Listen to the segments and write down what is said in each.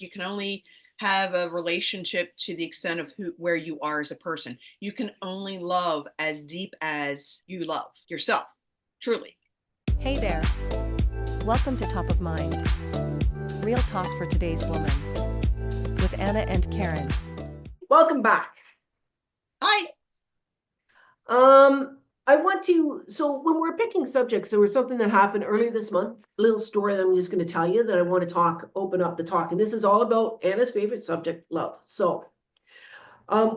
You can only have a relationship to the extent of where you are as a person. You can only love as deep as you love yourself, truly. Hey there. Welcome to Top of Mind. Real talk for today's woman. With Anna and Karen. Welcome back. Hi. I want to, so when we're picking subjects, there was something that happened earlier this month, a little story that I'm just going to tell you that I want to open up the talk. And this is all about Anna's favorite subject, love. So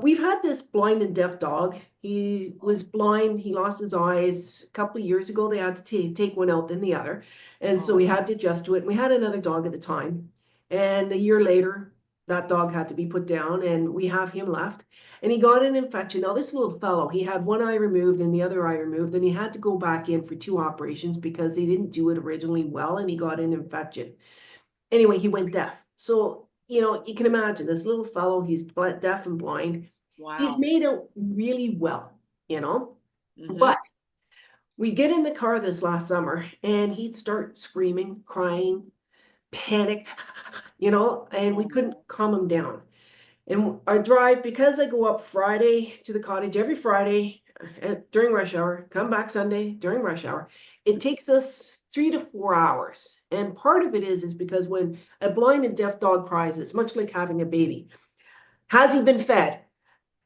we've had this blind and deaf dog. He was blind. He lost his eyes a couple of years ago. They had to take one out, then the other. And so we had to adjust to it. We had another dog at the time. And a year later, that dog had to be put down and we have him left. And he got an infection. Now, this little fellow, he had one eye removed and the other eye removed. And he had to go back in for 2 operations because they didn't do it originally well. And he got an infection. Anyway, he went deaf. So, you can imagine this little fellow, he's deaf and blind. Wow. He's made out really well, Mm-hmm. But we get in the car this last summer and he'd start screaming, crying, panic, and we couldn't calm him down. And I drive, because I go up Friday to the cottage every Friday during rush hour, come back Sunday during rush hour, it takes us 3 to 4 hours. And part of it is because when a blind and deaf dog cries, it's much like having a baby. Has he been fed?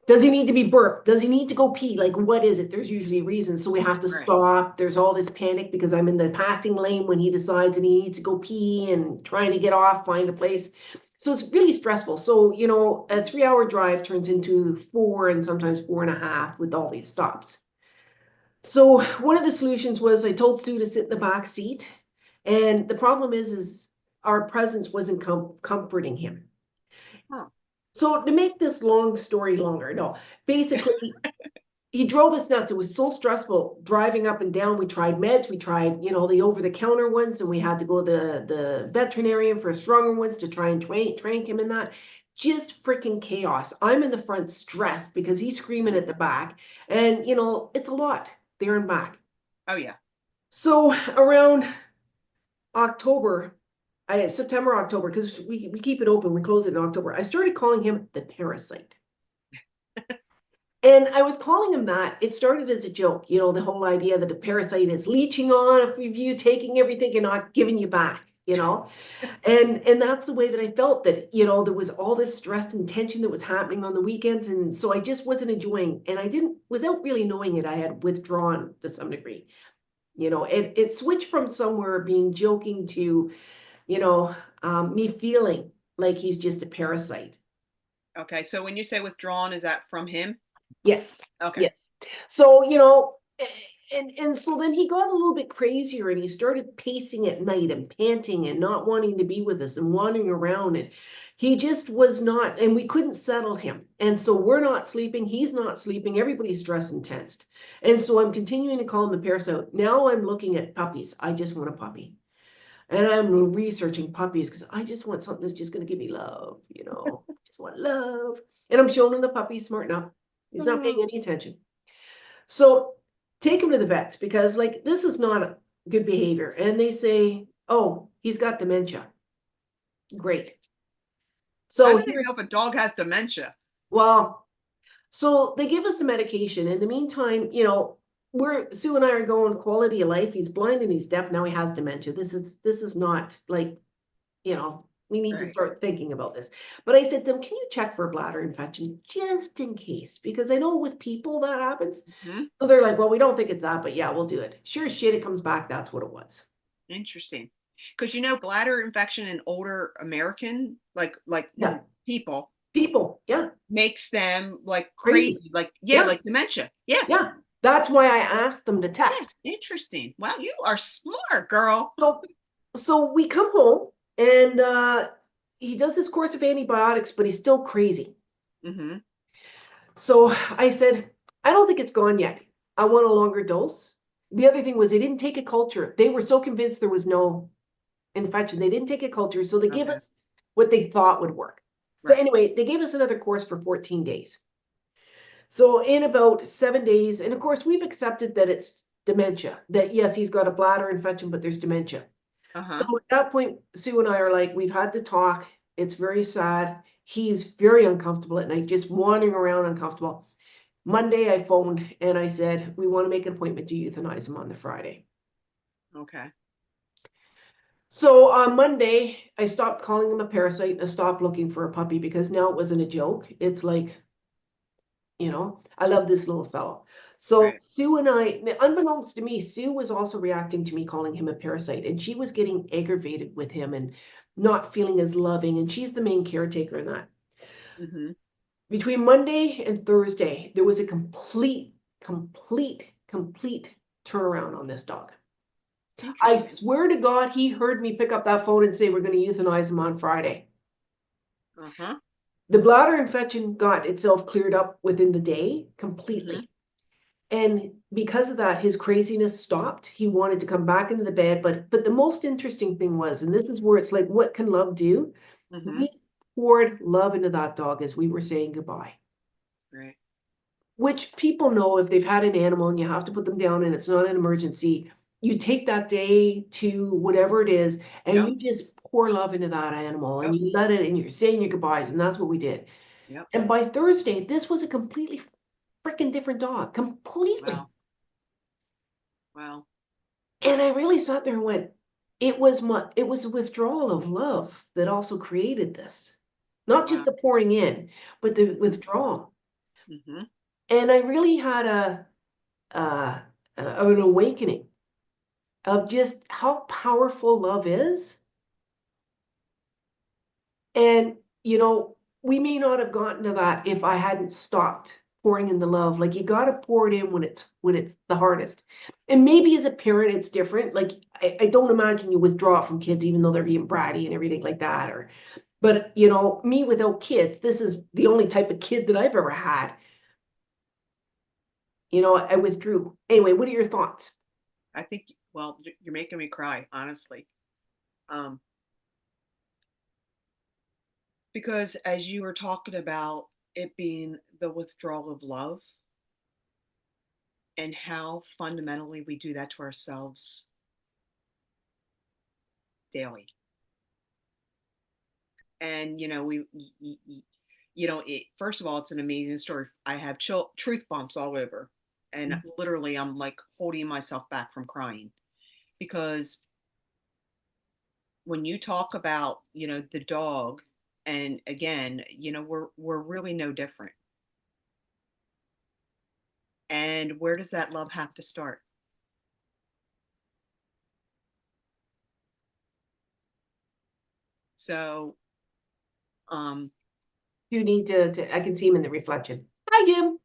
Does he need to be burped? Does he need to go pee? Like, what is it? There's usually a reason. So we have to stop. There's all this panic because I'm in the passing lane when he decides and he needs to go pee and trying to get off, find a place. So it's really stressful. So, a 3-hour drive turns into 4 and sometimes 4.5 with all these stops. So one of the solutions was I told Sue to sit in the back seat. And the problem is our presence wasn't comforting him. Huh. So to make this long story longer, no, basically he drove us nuts. It was so stressful driving up and down. We tried meds. We tried, the over-the-counter ones, and we had to go to the veterinarian for stronger ones to try and train him in that. Just freaking chaos. I'm in the front stressed because he's screaming at the back. And, it's a lot there and back. Oh, yeah. So around September, October, because we keep it open, we close it in October. I started calling him the Parasite. And I was calling him that. It started as a joke, the whole idea that a parasite is leeching on of you, taking everything and not giving you back, and that's the way that I felt that, there was all this stress and tension that was happening on the weekends. And so I just wasn't enjoying, and I didn't, without really knowing it, I had withdrawn to some degree. It switched from somewhere being joking to, me feeling like he's just a parasite. Okay. So when you say withdrawn, is that from him? Yes. Okay. Yes. So, and so then he got a little bit crazier and he started pacing at night and panting and not wanting to be with us and wandering around. And he just was not, and we couldn't settle him. And so we're not sleeping. He's not sleeping. Everybody's stressed and tensed. And so I'm continuing to call him the parasite. Now I'm looking at puppies. I just want a puppy. And I'm researching puppies because I just want something that's just going to give me love, just want love. And I'm showing him the puppy, smart enough. He's not paying any attention. So take him to the vets because this is not good behavior. And they say, oh, he's got dementia. Great. So how do they know if a dog has dementia? Well, so they give us the medication. In the meantime, Sue and I are going quality of life. He's blind and he's deaf. Now he has dementia. This is not we need to start thinking about this. But I said to them, can you check for a bladder infection just in case? Because I know with people that happens. Mm-hmm. So they're like, well, we don't think it's that, but yeah, we'll do it. Sure as shit, it comes back. That's what it was. Interesting. Because, bladder infection in older American, like people, yeah, makes them like crazy. Like dementia. Yeah. Yeah. That's why I asked them to test. Yeah, interesting. Wow, you are smart, girl. So we come home and he does his course of antibiotics, but he's still crazy. Mm-hmm. So I said, I don't think it's gone yet. I want a longer dose. The other thing was they didn't take a culture. They were so convinced there was no infection. They didn't take a culture. So they gave us what they thought would work. Right. So anyway, they gave us another course for 14 days. So in about 7 days, and of course, we've accepted that it's dementia, that yes, he's got a bladder infection, but there's dementia. So at that point, Sue and I are like, we've had to talk It's very sad. He's very uncomfortable at night, just wandering around uncomfortable. Monday, I phoned and I said, we want to make an appointment to euthanize him on the Friday. Okay. So on Monday, I stopped calling him a parasite and I stopped looking for a puppy because now it wasn't a joke. It's like, I love this little fellow. So Right. Sue and I, unbeknownst to me, Sue was also reacting to me calling him a parasite, and she was getting aggravated with him and not feeling as loving. And she's the main caretaker in that. Mm-hmm. Between Monday and Thursday, there was a complete turnaround on this dog. I Interesting. swear to God, he heard me pick up that phone and say, we're going to euthanize him on Friday. Uh-huh. The bladder infection got itself cleared up within the day Mm-hmm. completely. And because of that, his craziness stopped. He wanted to come back into the bed. But the most interesting thing was, and this is where it's like, what can love do? Mm-hmm. We poured love into that dog as we were saying goodbye. Right. Which people know if they've had an animal and you have to put them down and it's not an emergency, you take that day to whatever it is and Yep. you just pour love into that animal and Yep. you let it and you're saying your goodbyes, and that's what we did. Yep. And by Thursday, this was a completely freaking different dog, completely. Wow. Wow. And I really sat there and went, it was a withdrawal of love that also created this. Not just Wow. the pouring in, but the Mm-hmm. withdrawal. Mm-hmm. And I really had uh, an awakening of just how powerful love is. And, we may not have gotten to that if I hadn't stopped pouring in the love. Like, you got to pour it in when it's the hardest. And maybe as a parent, it's different. Like, I don't imagine you withdraw from kids, even though they're being bratty and everything like that. But, me without kids, this is the only type of kid that I've ever had. I withdrew. Anyway, what are your thoughts? I think, well, you're making me cry, honestly. Um, because as you were talking about it being the withdrawal of love and how fundamentally we do that to ourselves daily. And, first of all, it's an amazing story. I have truth bumps all over. And literally, I'm like holding myself back from crying because when you talk about, the dog, and again, we're really no different. And where does that love have to start? So, um, You need to I can see him in the reflection. Hi, Jim.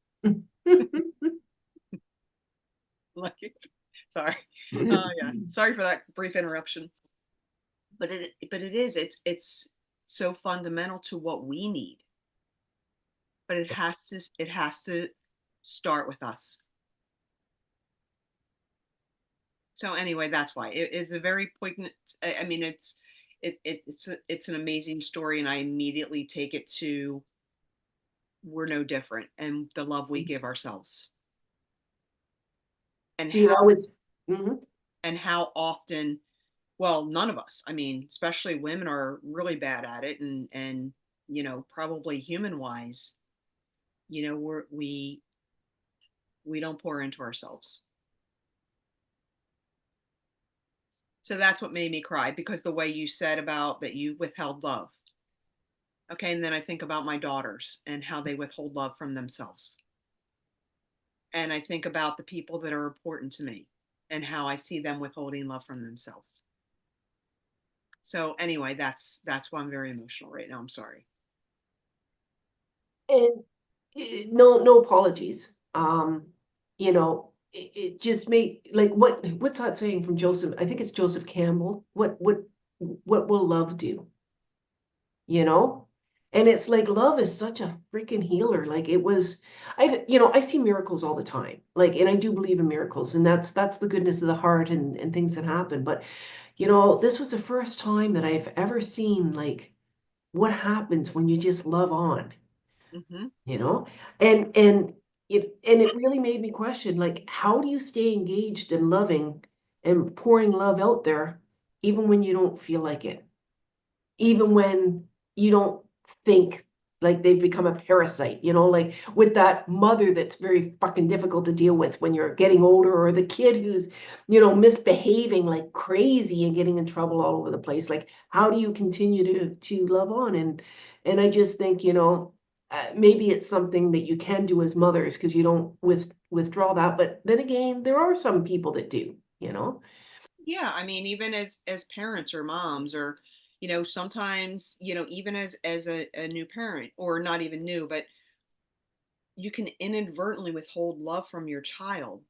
like, sorry, yeah, sorry for that brief interruption. But it is, it's so fundamental to what we need. But it has to start with us. So anyway, that's why it is a very poignant. I mean, it's an amazing story, and I immediately take it to we're no different, and the love we give ourselves, and See, how that was mhm. and how often. Well, none of us. I mean, especially women are really bad at it, and probably human wise, we don't pour into ourselves. So that's what made me cry, because the way you said about that you withheld love. Okay, and then I think about my daughters and how they withhold love from themselves. And I think about the people that are important to me and how I see them withholding love from themselves. So anyway, that's why I'm very emotional right now. I'm sorry. And no apologies. It just make like what's that saying from Joseph? I think it's Joseph Campbell. What will love do? You know? And it's like love is such a freaking healer. Like it was, I see miracles all the time. Like, and I do believe in miracles, and that's the goodness of the heart and things that happen. But this was the first time that I've ever seen like what happens when you just love on, Hmm. you know? And it really made me question, like, how do you stay engaged and loving and pouring love out there even when you don't feel like it? Even when you don't think like they've become a parasite, like with that mother that's very fucking difficult to deal with when you're getting older, or the kid who's, misbehaving like crazy and getting in trouble all over the place. Like, how do you continue to love on? And I just think, maybe it's something that you can do as mothers because you don't withdraw that. But then again, there are some people that do. Yeah, I mean, even as parents or moms, or sometimes, even as a new parent, or not even new, but you can inadvertently withhold love from your child,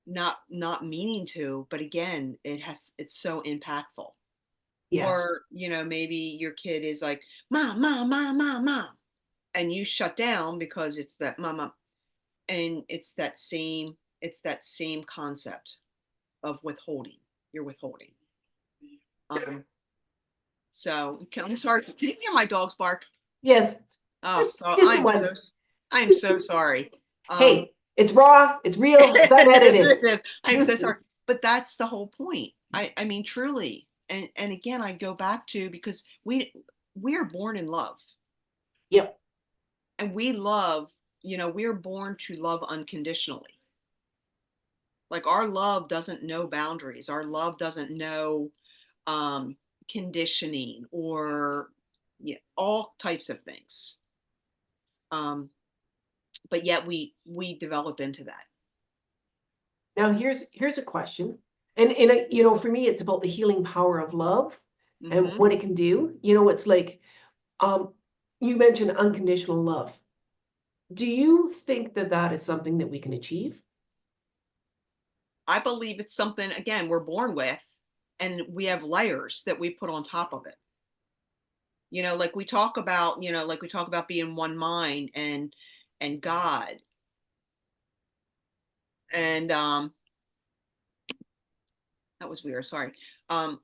not meaning to, but again, it's so impactful. Yes. Or, maybe your kid is like, mom, mom, mom, mom, mom, and you shut down because it's that mama, and it's that same concept of withholding. You're withholding. Um, so I'm sorry. Can you hear my dogs bark? Yes. Oh, so Just the ones. I'm so sorry. Um, Hey, it's raw, it's real, it's it is, unedited. it is. I'm so sorry. But that's the whole point. I mean, truly. And again, I go back to, because we are born in love, Yep. and we love, we're born to love unconditionally. Like, our love doesn't know boundaries. Our love doesn't know um, conditioning, or all types of things. Um, but yet we develop into that. Now here's a question. And for me, it's about the healing power of love and Hmm. what it can do. It's like, um, you mentioned unconditional love. Do you think that that is something that we can achieve? I believe it's something, again, we're born with, and we have layers that we put on top of it. Like we talk about being one mind, and God, and that was weird, sorry. Um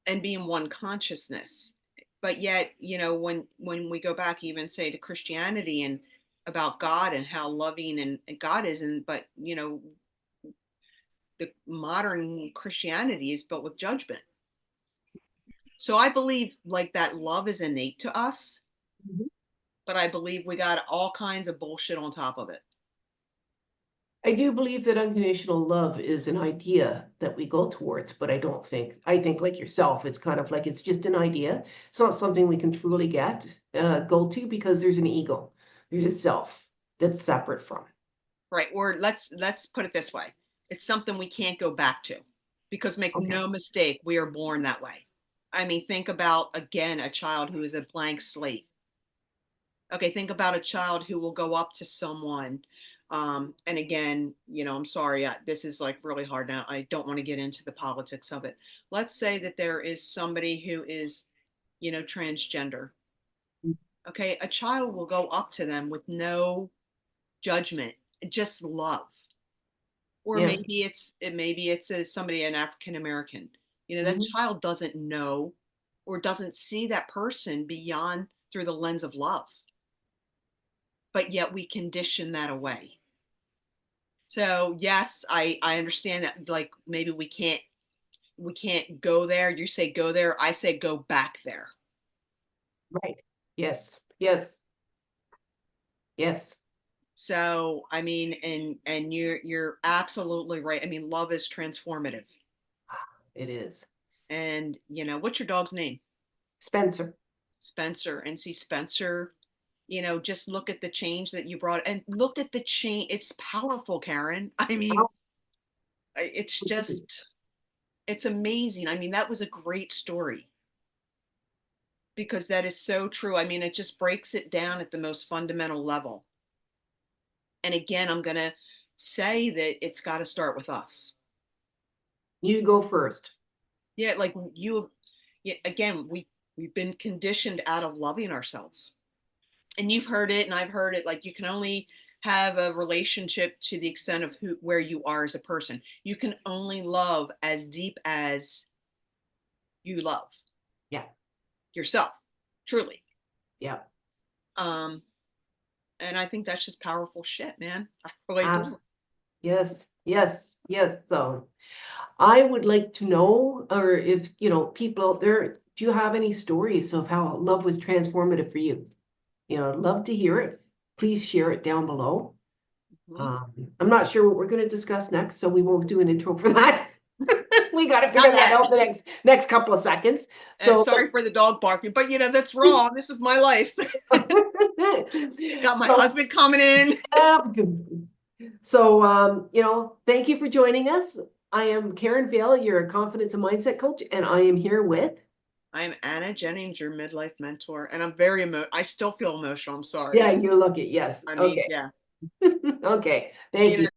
and being one consciousness. But yet, when we go back, even say, to Christianity, and about God and how loving and God is, and but the modern Christianity is built with judgment. So I believe, like, that love is innate to us, Mhm. but I believe we got all kinds of bullshit on top of it. I do believe that unconditional love is an idea that we go towards, but I think like yourself, it's kind of like it's just an idea. It's not something we can truly go to because there's an ego, there's a self that's separate from. Right? Or let's put it this way. It's something we can't go back to, because, make Okay. no mistake, we are born that way. I mean, think about, again, a child who is a blank slate. Okay, think about a child who will go up to someone. And again, I'm sorry, this is like really hard now. I don't want to get into the politics of it. Let's say that there is somebody who is, transgender. Okay, a child will go up to them with no judgment, just love. Or Yeah. maybe it's somebody, an African American. That Mhm. child doesn't know, or doesn't see that person beyond, through the lens of love, but yet we condition that away. So yes, I understand that, like, maybe we can't go there. You say go there, I say go back there. Right. Yes. Yes. Yes. So I mean, and you're absolutely right. I mean, love is transformative. It is. And what's your dog's name? Spencer. Spencer. And see, Spencer, just look at the change that you brought, and look at the change. It's powerful, Karen. I mean, How it's it is. just, it's amazing. I mean, that was a great story, because that is so true. I mean, it just breaks it down at the most fundamental level. And again, I'm going to say that it's got to start with us. You go first. Yeah, like yeah, again, we've been conditioned out of loving ourselves. And you've heard it, and I've heard it, like, you can only have a relationship to the extent of where you are as a person. You can only love as deep as you love Yeah. yourself, truly. Yeah. Um, and I think that's just powerful shit, man. I really Abs do. yes. Yes. So I would like to know, or if, people out there, do you have any stories of how love was transformative for you? You know, I'd love to hear it. Please share it down below. Mhm. I'm not sure what we're going to discuss next, so we won't do an intro for that. We got to figure Not that yet. out the next couple of seconds. And So, sorry for the dog barking, but you know, that's wrong. This is my life. Got my so, husband coming in. you know, thank you for joining us. I am Karen Vale, your confidence and mindset coach, and I am here with. I am Anna Jennings, your midlife mentor, and I'm I still feel emotional. I'm sorry. Yeah, you look it. Yes. I mean, Okay. yeah. Okay. See Thank you you.